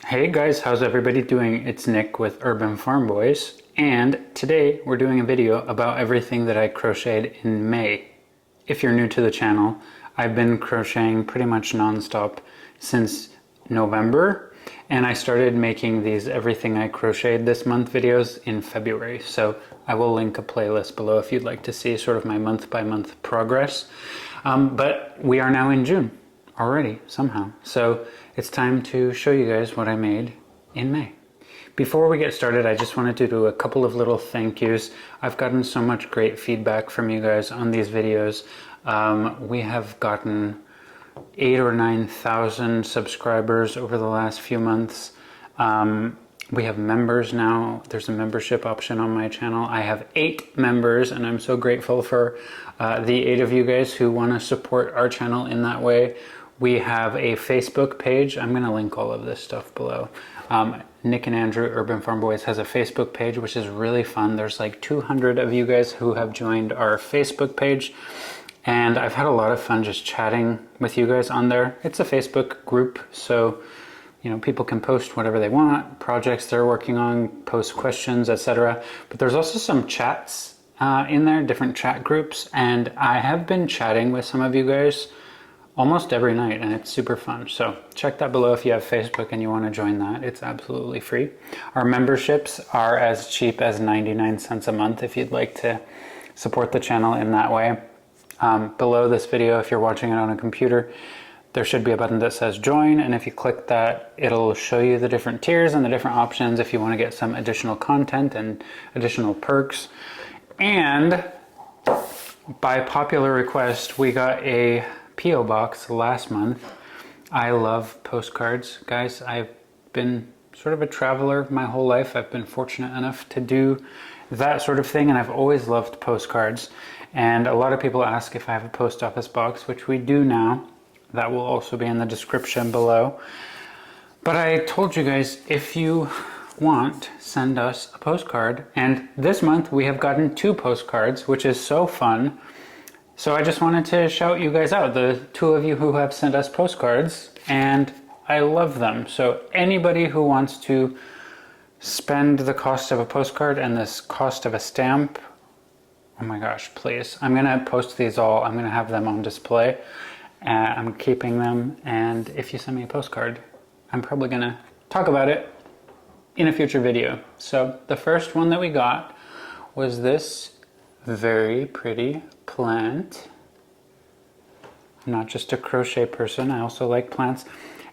Hey guys, how's everybody doing? It's Nick with Urban Farm Boys, and today we're doing a video about everything that I crocheted in May. If you're new to the channel, I've been crocheting pretty much non-stop since November, and I started making these everything I crocheted this month videos in February. So I will link a playlist below if you'd like to see sort of my month by month progress. But we are now in June already somehow. So it's time to show you guys what I made in May. Before we get started, I just wanted to do a couple of little thank yous. I've gotten so much great feedback from you guys on these videos. We have gotten 8,000 or 9,000 subscribers over the last few months. We have members now. There's a membership option on my channel. I have 8 members, and I'm so grateful for the 8 of you guys who want to support our channel in that way. We have a Facebook page. I'm going to link all of this stuff below. Nick and Andrew, Urban Farm Boys, has a Facebook page, which is really fun. There's like 200 of you guys who have joined our Facebook page. And I've had a lot of fun just chatting with you guys on there. It's a Facebook group, so you know, people can post whatever they want, projects they're working on, post questions, etc. But there's also some chats in there, different chat groups, and I have been chatting with some of you guys almost every night, and it's super fun. So check that below if you have Facebook and you want to join that. It's absolutely free. Our memberships are as cheap as 99 cents a month if you'd like to support the channel in that way. Below this video, if you're watching it on a computer, there should be a button that says join, and if you click that, it'll show you the different tiers and the different options if you want to get some additional content and additional perks. And by popular request, we got a P.O. box last month. I love postcards, guys. I've been sort of a traveler my whole life. I've been fortunate enough to do that sort of thing, and I've always loved postcards. And a lot of people ask if I have a post office box, which we do now. That will also be in the description below. But I told you guys, if you want, send us a postcard. And this month we have gotten 2 postcards, which is so fun. So I just wanted to shout you guys out, the 2 of you who have sent us postcards, and I love them. So anybody who wants to spend the cost of a postcard and this cost of a stamp, oh my gosh, please. I'm gonna post these all. I'm gonna have them on display. I'm keeping them, and if you send me a postcard, I'm probably gonna talk about it in a future video. So the first one that we got was this very pretty plant. I'm not just a crochet person, I also like plants.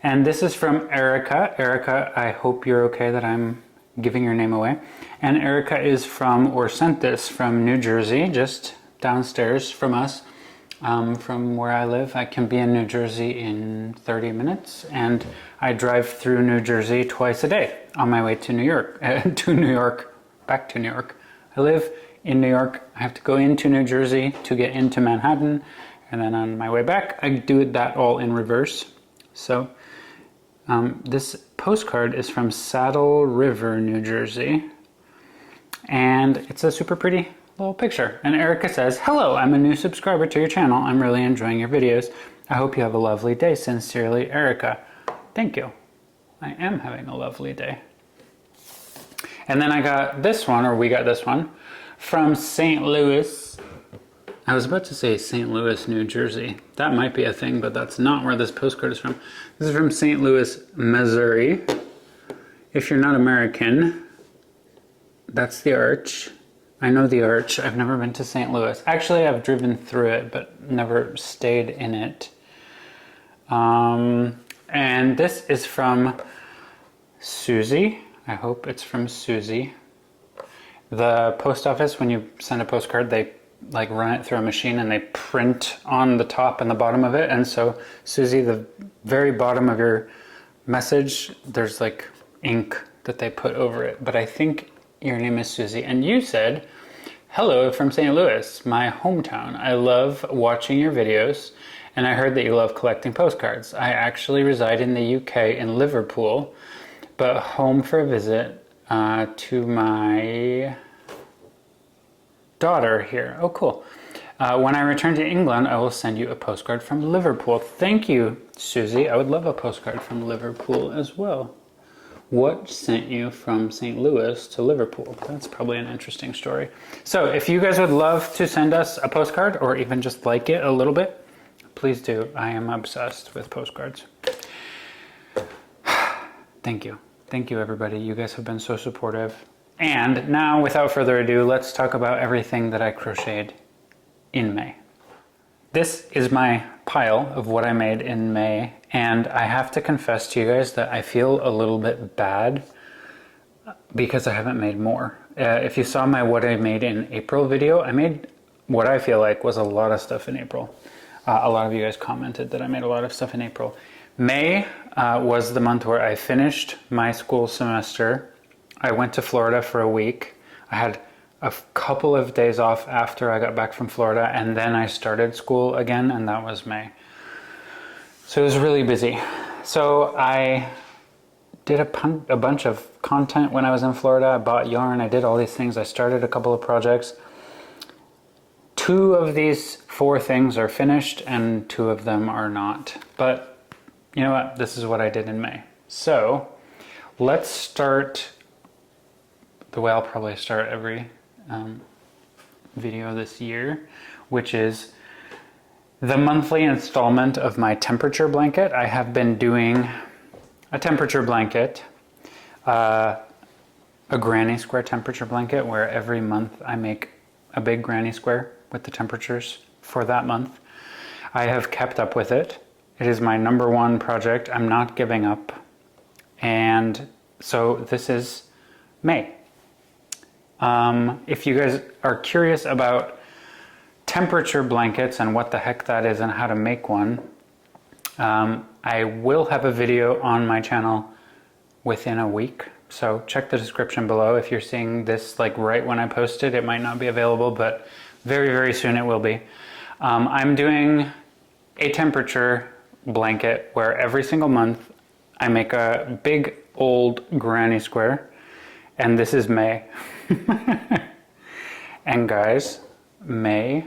And this is from Erica. Erica, I hope you're okay that I'm giving your name away. And Erica is from, or sent this from New Jersey, just downstairs from us. From where I live. I can be in New Jersey in 30 minutes, and I drive through New Jersey twice a day on my way to New York, back to New York. I live in New York. I have to go into New Jersey to get into Manhattan, and then on my way back, I do that all in reverse. So this postcard is from Saddle River, New Jersey, and it's a super pretty little picture. And Erica says, "Hello, I'm a new subscriber to your channel. I'm really enjoying your videos. I hope you have a lovely day. Sincerely, Erica." Thank you. I am having a lovely day. And then I got this one, or we got this one, from St. Louis. I was about to say St. Louis, New Jersey. That might be a thing, but that's not where this postcard is from. This is from St. Louis, Missouri. If you're not American, that's the arch. I know the arch. I've never been to St. Louis. Actually, I've driven through it, but never stayed in it. And this is from Susie. I hope it's from Susie. The post office, when you send a postcard, they like run it through a machine and they print on the top and the bottom of it. And so, Susie, the very bottom of your message, there's like ink that they put over it. But I think your name is Susie, and you said, "Hello from St. Louis, my hometown. I love watching your videos, and I heard that you love collecting postcards. I actually reside in the UK in Liverpool, but home for a visit to my daughter here." Oh, cool. When I return to England, I will send you a postcard from Liverpool. Thank you, Susie. I would love a postcard from Liverpool as well. What sent you from St. Louis to Liverpool? That's probably an interesting story. So if you guys would love to send us a postcard or even just like it a little bit, please do. I am obsessed with postcards. Thank you. Thank you, everybody. You guys have been so supportive. And now, without further ado, let's talk about everything that I crocheted in May. This is my pile of what I made in May, and I have to confess to you guys that I feel a little bit bad because I haven't made more. If you saw my what I made in April video, I made what I feel like was a lot of stuff in April. A lot of you guys commented that I made a lot of stuff in April. May was the month where I finished my school semester. I went to Florida for a week. I had a couple of days off after I got back from Florida, and then I started school again, and that was May. So it was really busy. So I did a bunch of content when I was in Florida. I bought yarn, I did all these things. I started a couple of projects. 2 of these 4 things are finished and 2 of them are not. But you know what? This is what I did in May. So let's start the way I'll probably start every video this year, which is the monthly installment of my temperature blanket. I have been doing a temperature blanket, a granny square temperature blanket, where every month I make a big granny square with the temperatures for that month. I have kept up with it. It is my #1 project. I'm not giving up. And so this is May. If you guys are curious about temperature blankets and what the heck that is and how to make one, I will have a video on my channel within a week. So check the description below. If you're seeing this like right when I post it, it might not be available, but very, very soon it will be. I'm doing a temperature blanket where every single month I make a big old granny square, and this is May. And guys, May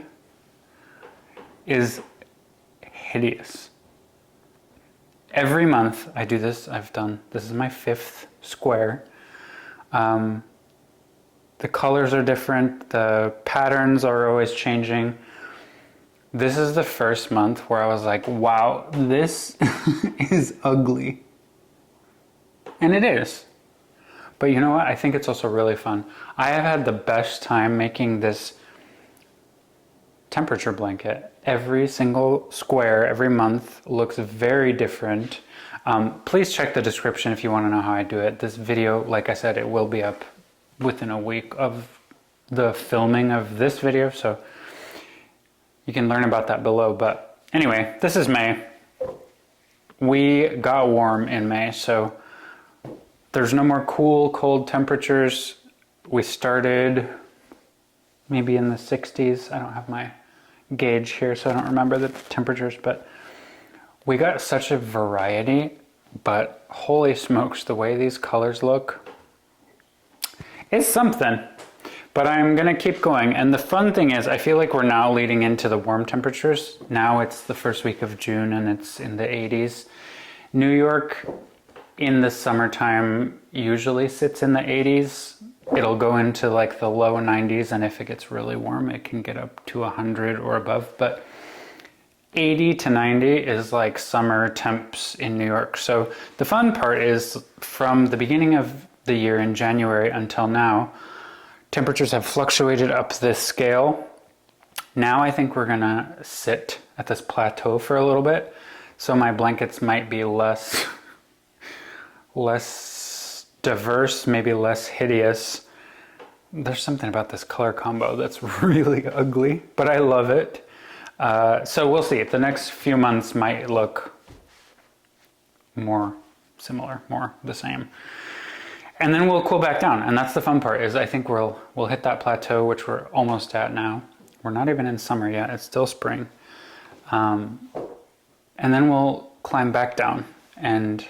is hideous. Every month I do this. This is my 5th square. The colors are different, the patterns are always changing. This is the first month where I was like, wow, this is ugly. And it is. But you know what? I think it's also really fun. I have had the best time making this temperature blanket. Every single square, every month looks very different. Please check the description if you want to know how I do it. This video, like I said, it will be up within a week of the filming of this video, so you can learn about that below. But anyway, this is May. We got warm in May, so there's no more cool, cold temperatures. We started maybe in the 60s. I don't have my gauge here, so I don't remember the temperatures, but we got such a variety. But holy smokes, the way these colors look is something. But I'm gonna keep going. And the fun thing is, I feel like we're now leading into the warm temperatures. Now it's the first week of June and it's in the 80s. New York in the summertime usually sits in the 80s. It'll go into like the low 90s, and if it gets really warm, it can get up to 100 or above. But 80 to 90 is like summer temps in New York. So the fun part is, from the beginning of the year in January until now, temperatures have fluctuated up this scale. Now I think we're gonna sit at this plateau for a little bit. So my blankets might be less diverse, maybe less hideous. There's something about this color combo that's really ugly, but I love it. So we'll see. The next few months might look more similar, more the same. And then we'll cool back down. And that's the fun part, is I think we'll hit that plateau, which we're almost at now. We're not even in summer yet, it's still spring. And then we'll climb back down and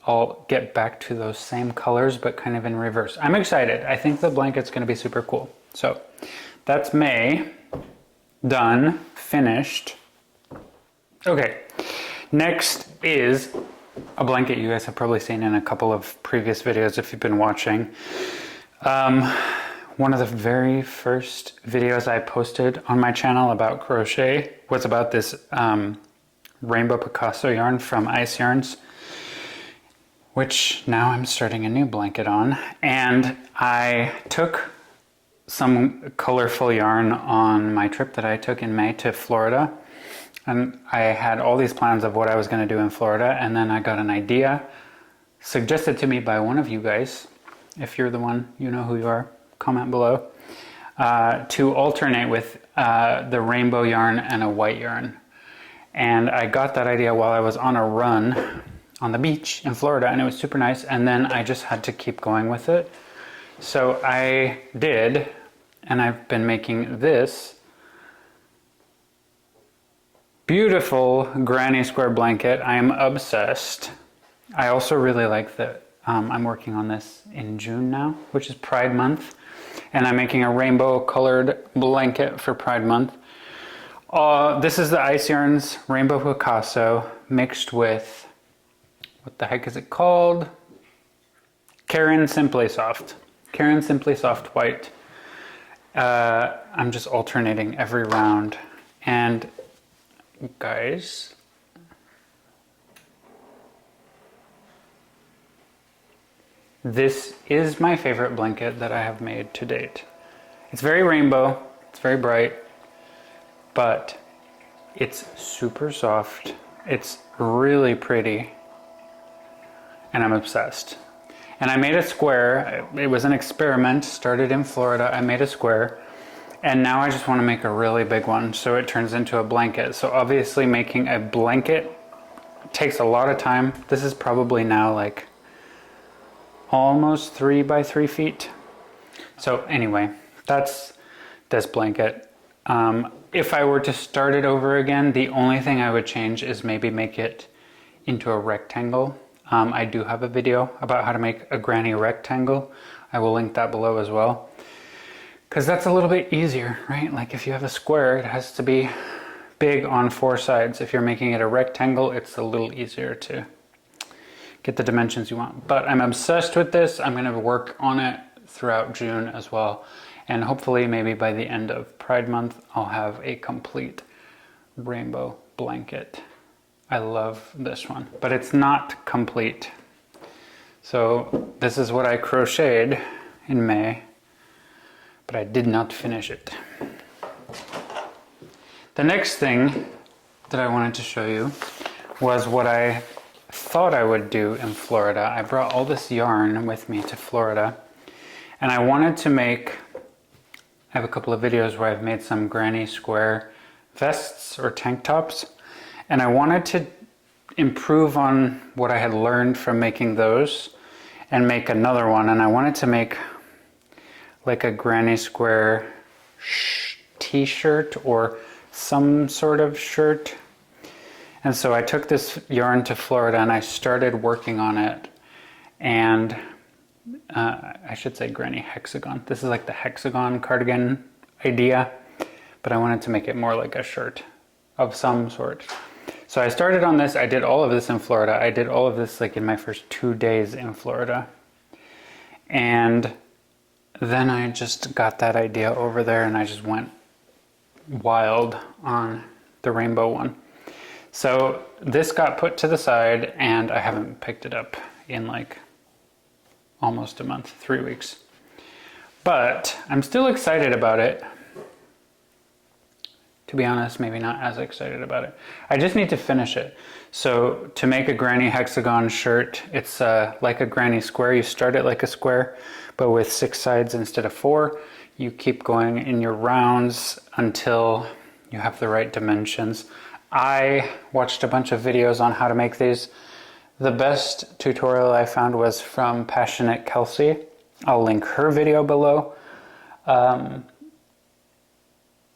I'll get back to those same colors, but kind of in reverse. I'm excited. I think the blanket's gonna be super cool. So that's May, done, finished. Okay, next is a blanket you guys have probably seen in a couple of previous videos if you've been watching. One of the very first videos I posted on my channel about crochet was about this Rainbow Picasso yarn from Ice Yarns, which now I'm starting a new blanket on. And I took some colorful yarn on my trip that I took in May to Florida. And I had all these plans of what I was going to do in Florida, and then I got an idea suggested to me by one of you guys. If you're the one, you know who you are, comment below, to alternate with the rainbow yarn and a white yarn. And I got that idea while I was on a run on the beach in Florida, and it was super nice, and then I just had to keep going with it. So I did, and I've been making this beautiful granny square blanket. I am obsessed. I also really like that I'm working on this in June now, which is Pride Month, and I'm making a rainbow colored blanket for Pride Month. This is the Ice Yarns Rainbow Picasso mixed with, what the heck is it called? Caron Simply Soft. Caron Simply Soft White. I'm just alternating every round. And guys, this is my favorite blanket that I have made to date. It's very rainbow, it's very bright, but it's super soft. It's really pretty, and I'm obsessed. And I made a square. It was an experiment, started in Florida. I made a square, and now I just want to make a really big one so it turns into a blanket. So obviously making a blanket takes a lot of time. This is probably now like almost 3 by 3 feet. So anyway, that's this blanket. If I were to start it over again, the only thing I would change is maybe make it into a rectangle. I do have a video about how to make a granny rectangle. I will link that below as well, because that's a little bit easier, right? Like if you have a square, it has to be big on 4 sides. If you're making it a rectangle, it's a little easier to get the dimensions you want. But I'm obsessed with this. I'm going to work on it throughout June as well. And hopefully maybe by the end of Pride Month, I'll have a complete rainbow blanket. I love this one, but it's not complete. So this is what I crocheted in May, but I did not finish it. The next thing that I wanted to show you was what I thought I would do in Florida. I brought all this yarn with me to Florida, and I wanted to make, I have a couple of videos where I've made some granny square vests or tank tops, and I wanted to improve on what I had learned from making those and make another one. And I wanted to make like a granny square t-shirt or some sort of shirt. And so I took this yarn to Florida and I started working on it. And I should say granny hexagon. This is like the hexagon cardigan idea, but I wanted to make it more like a shirt of some sort. So I started on this. I did all of this in Florida. I did all of this like in my first 2 days in Florida. And then I just got that idea over there and I just went wild on the rainbow one. So this got put to the side and I haven't picked it up in like almost a month, 3 weeks. But I'm still excited about it. To be honest, maybe not as excited about it. I just need to finish it. So to make a granny hexagon shirt, it's like a granny square. You start it like a square, but with 6 sides instead of 4. You keep going in your rounds until you have the right dimensions. I watched a bunch of videos on how to make these. The best tutorial I found was from Passionate Kelsey. I'll link her video below.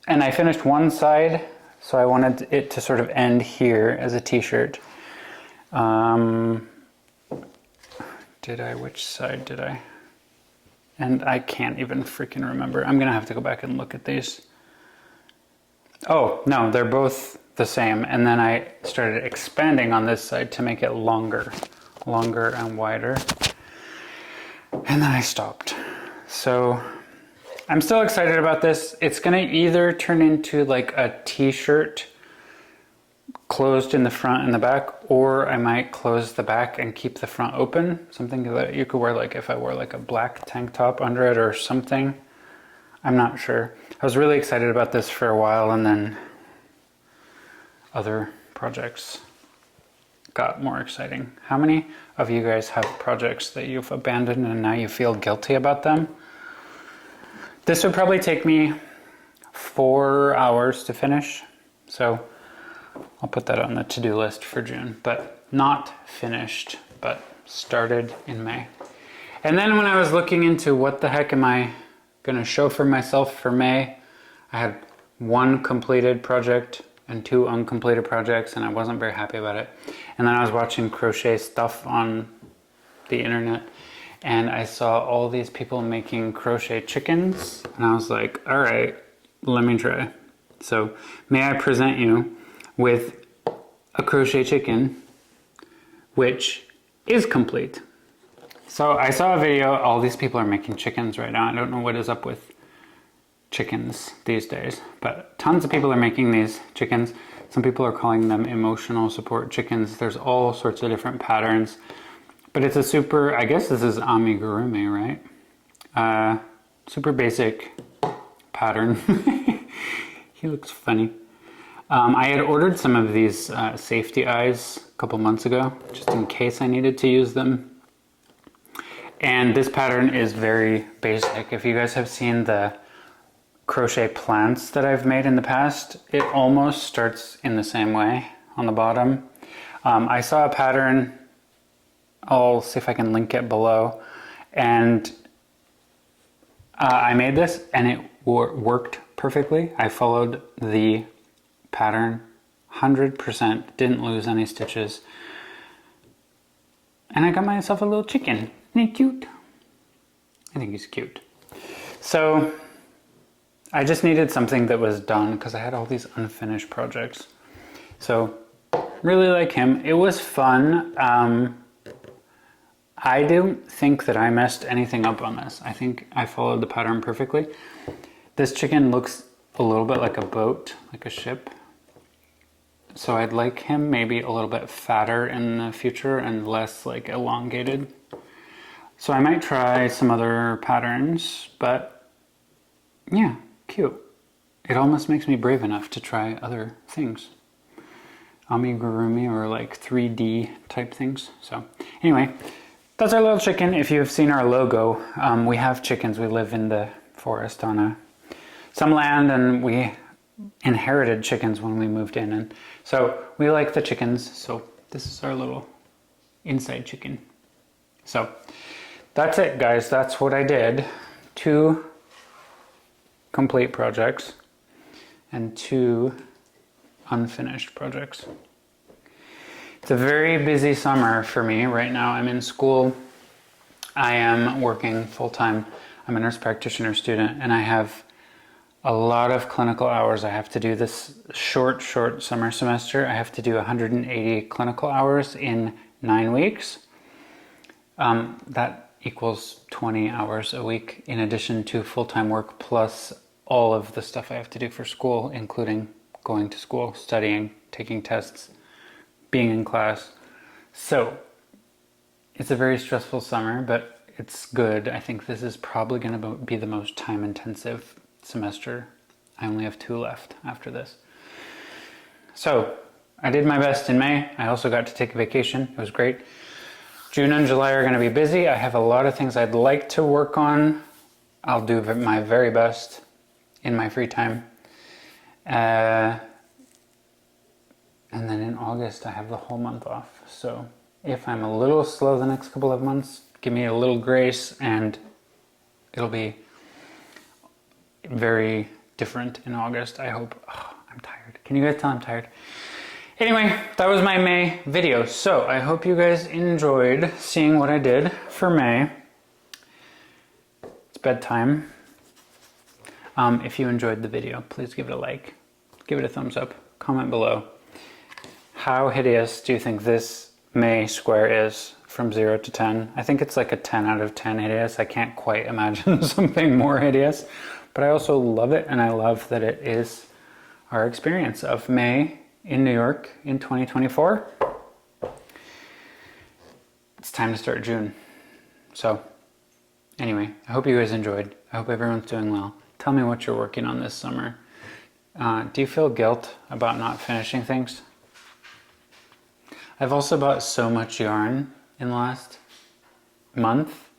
And I finished one side, so I wanted it to sort of end here as a t-shirt. Which side did I? And I can't even freaking remember. I'm gonna have to go back and look at these. Oh, no, they're both the same, and then I started expanding on this side to make it longer and wider, and then I stopped. So I'm still excited about this. It's gonna either turn into like a t-shirt closed in the front and the back, or I might close the back and keep the front open. Something that you could wear, like if I wore like a black tank top under it or something. I'm not sure. I was really excited about this for a while, and then other projects got more exciting. How many of you guys have projects that you've abandoned and now you feel guilty about them? This would probably take me 4 hours to finish, so I'll put that on the to-do list for June, but not finished, but started in May. And then when I was looking into what the heck am I gonna show for myself for May, I had 1 completed project and 2 uncompleted projects, and I wasn't very happy about it. And then I was watching crochet stuff on the internet, and I saw all these people making crochet chickens, and I was like, all right, let me try. So may I present you with a crochet chicken, which is complete. So I saw a video, all these people are making chickens right now. I don't know what is up with chickens these days, but tons of people are making these chickens. Some people are calling them emotional support chickens. There's all sorts of different patterns, but it's a super, I guess this is Amigurumi, right? Super basic pattern. He looks funny. I had ordered some of these safety eyes a couple months ago, just in case I needed to use them. And this pattern is very basic. If you guys have seen the crochet plants that I've made in the past, it almost starts in the same way on the bottom. I saw a pattern, I'll see if I can link it below, and I made this and it worked perfectly. I followed the pattern 100%, didn't lose any stitches, and I got myself a little chicken. Isn't he cute? I think he's cute. So I just needed something that was done because I had all these unfinished projects. So really like him. It was fun. I don't think that I messed anything up on this. I think I followed the pattern perfectly. This chicken looks a little bit like a boat, like a ship. So I'd like him maybe a little bit fatter in the future and less like elongated. So I might try some other patterns, but yeah, cute. It almost makes me brave enough to try other things. Amigurumi or like 3D type things. So anyway, that's our little chicken. If you've seen our logo, we have chickens. We live in the forest on some land, and we inherited chickens when we moved in, and so we like the chickens. So this is our little inside chicken. So that's it, guys. That's what I did. 2 complete projects and 2 unfinished projects. It's a very busy summer for me right now. I'm in school. I am working full-time. I'm a nurse practitioner student, and I have a lot of clinical hours I have to do this short summer semester. I have to do 180 clinical hours in 9 weeks. That equals 20 hours a week in addition to full-time work, plus all of the stuff I have to do for school, including going to school, studying, taking tests, being in class. So it's a very stressful summer, but it's good. I think this is probably going to be the most time-intensive semester. I only have 2 left after this. So I did my best in May. I also got to take a vacation. It was great. June and July are going to be busy. I have a lot of things I'd like to work on. I'll do my very best in my free time. And then in August I have the whole month off. So if I'm a little slow the next couple of months, give me a little grace and it'll be very different in August, I hope. Oh, I'm tired. Can you guys tell I'm tired? Anyway, that was my May video. So I hope you guys enjoyed seeing what I did for May. It's bedtime. If you enjoyed the video, please give it a like, give it a thumbs up, comment below. How hideous do you think this May square is from 0 to 10? I think it's like a 10 out of 10 hideous. I can't quite imagine something more hideous, but I also love it, and I love that it is our experience of May in New York in 2024. It's time to start June. So anyway, I hope you guys enjoyed. I hope everyone's doing well. Tell me what you're working on this summer. Do you feel guilt about not finishing things? I've also bought so much yarn in the last month.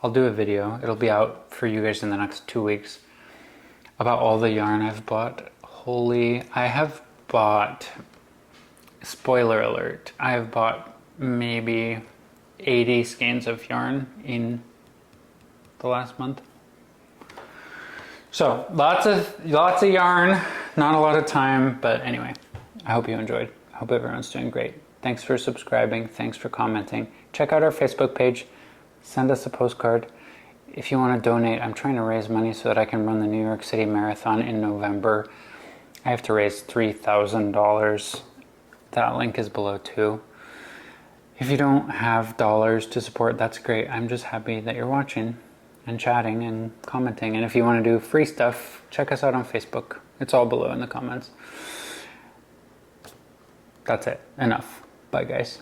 I'll do a video. It'll be out for you guys in the next 2 weeks about all the yarn I've bought. I have bought, spoiler alert, I have bought maybe 80 skeins of yarn in the last month. So lots of yarn, not a lot of time, but anyway, I hope you enjoyed. I hope everyone's doing great. Thanks for subscribing. Thanks for commenting. Check out our Facebook page. Send us a postcard. If you want to donate, I'm trying to raise money so that I can run the New York City Marathon in November. I have to raise $3,000. That link is below too. If you don't have dollars to support, that's great. I'm just happy that you're watching and chatting and commenting. And if you want to do free stuff, check us out on Facebook. It's all below in the comments. That's it. Enough. Bye, guys.